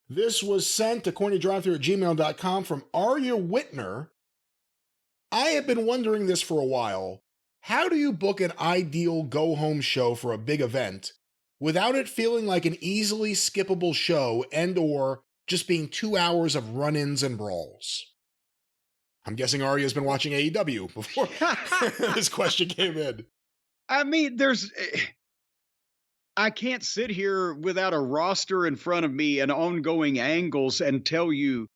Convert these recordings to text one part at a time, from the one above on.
This was sent to CornyDriveThru at gmail.com from Arya Whitner. I have been wondering this for a while. How do you book an ideal go-home show for a big event without it feeling like an easily skippable show and or just being 2 hours of run-ins and brawls? I'm guessing Arya's been watching AEW before this question came in. I mean, I can't sit here without a roster in front of me and ongoing angles and tell you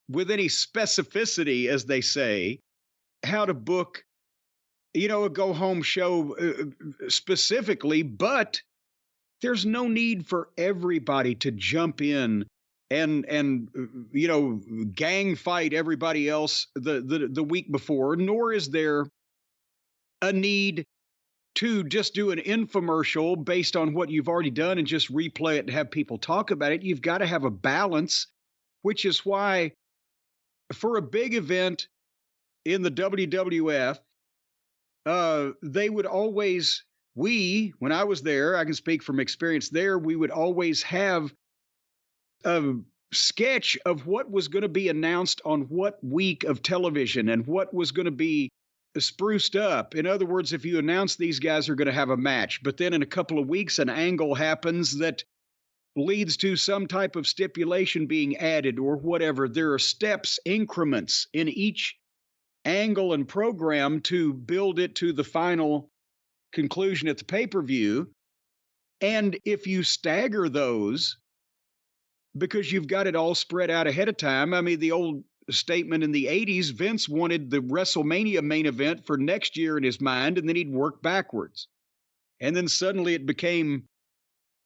with any specificity, as they say, how to book, a go home show specifically, but there's no need for everybody to jump in and gang fight everybody else the week before, nor is there a need to just do an infomercial based on what you've already done and just replay it and have people talk about it. You've got to have a balance, which is why for a big event in the WWF, they would always, when I was there, I can speak from experience there, we would always have a sketch of what was going to be announced on what week of television and what was going to be spruced up. In other words, if you announce these guys are going to have a match, but then in a couple of weeks, an angle happens that leads to some type of stipulation being added or whatever, there are steps, increments in each angle and program to build it to the final conclusion at the pay-per-view. And if you stagger those, because you've got it all spread out ahead of time, I mean, the old statement in the 80s, Vince wanted the WrestleMania main event for next year in his mind, and then he'd work backwards. And then suddenly it became,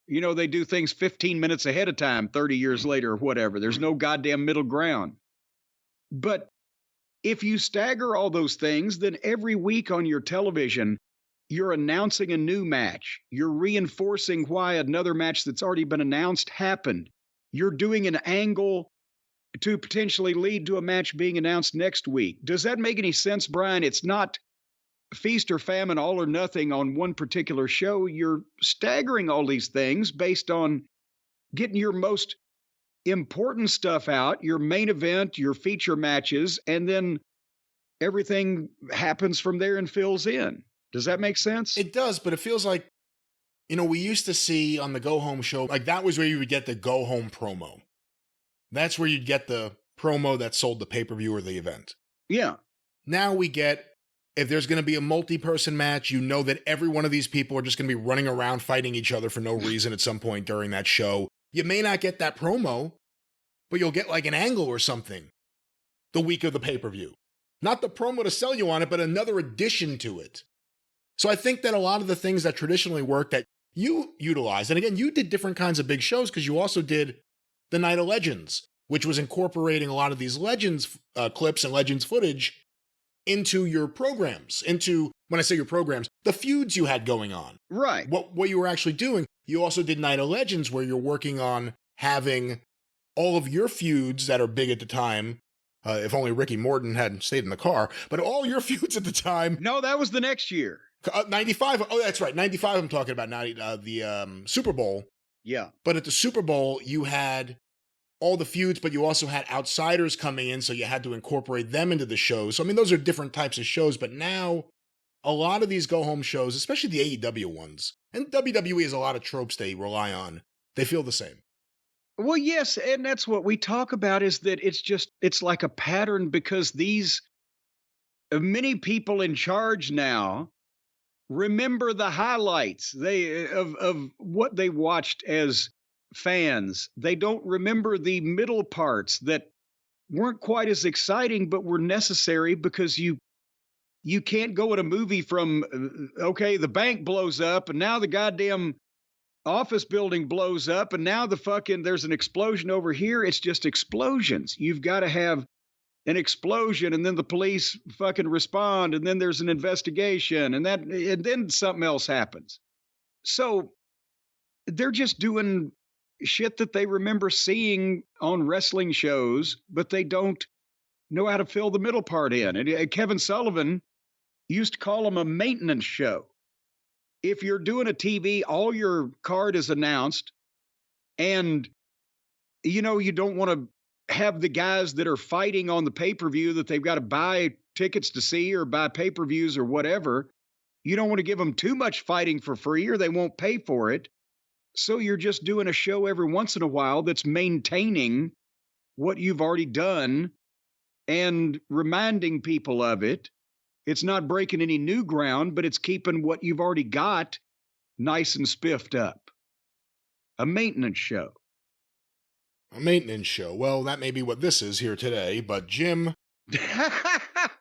they do things 15 minutes ahead of time, 30 years later or whatever. There's no goddamn middle ground. But if you stagger all those things, then every week on your television, you're announcing a new match. You're reinforcing why another match that's already been announced happened. You're doing an angle to potentially lead to a match being announced next week. Does that make any sense, Brian? It's not feast or famine, all or nothing on one particular show. You're staggering all these things based on getting your most important stuff out, your main event, your feature matches, and then everything happens from there and fills in. Does that make sense? It does, but it feels like, we used to see on the go-home show, like that was where you would get the go-home promo. That's where you'd get the promo that sold the pay-per-view or the event. Yeah. Now we get, if there's going to be a multi-person match, you know that every one of these people are just going to be running around fighting each other for no reason at some point during that show. You may not get that promo, but you'll get like an angle or something the week of the pay-per-view. Not the promo to sell you on it, but another addition to it. So I think that a lot of the things that traditionally work that you utilize, and again, you did different kinds of big shows because you also did the Night of Legends, which was incorporating a lot of these Legends clips and Legends footage into your programs, into, when I say your programs, the feuds you had going on. Right. What you were actually doing. You also did Night of Legends, where you're working on having all of your feuds that are big at the time. If only Ricky Morton hadn't stayed in the car, but all your feuds at the time. No, that was the next year. 95. Oh, that's right. 95 I'm talking about, not the Super Bowl. Yeah. But at the Super Bowl, you had all the feuds, but you also had outsiders coming in, so you had to incorporate them into the shows. So, I mean, those are different types of shows, but now a lot of these go-home shows, especially the AEW ones, and WWE has a lot of tropes they rely on, they feel the same. Well, yes, and that's what we talk about, is that it's like a pattern, because these many people in charge now remember the highlights of what they watched as fans. They don't remember the middle parts that weren't quite as exciting, but were necessary, because you can't go in a movie from, okay, the bank blows up and now the goddamn office building blows up and now there's an explosion over here. It's just explosions. You've got to have an explosion, and then the police fucking respond, and then there's an investigation, and then something else happens. So they're just doing shit that they remember seeing on wrestling shows, but they don't know how to fill the middle part in. And Kevin Sullivan used to call them a maintenance show. If you're doing a TV, all your card is announced, and You don't want to have the guys that are fighting on the pay-per-view that they've got to buy tickets to see or buy pay-per-views or whatever. You don't want to give them too much fighting for free or they won't pay for it. So you're just doing a show every once in a while that's maintaining what you've already done and reminding people of it. It's not breaking any new ground, but it's keeping what you've already got nice and spiffed up. A maintenance show. A maintenance show. Well, that may be what this is here today, but Jim,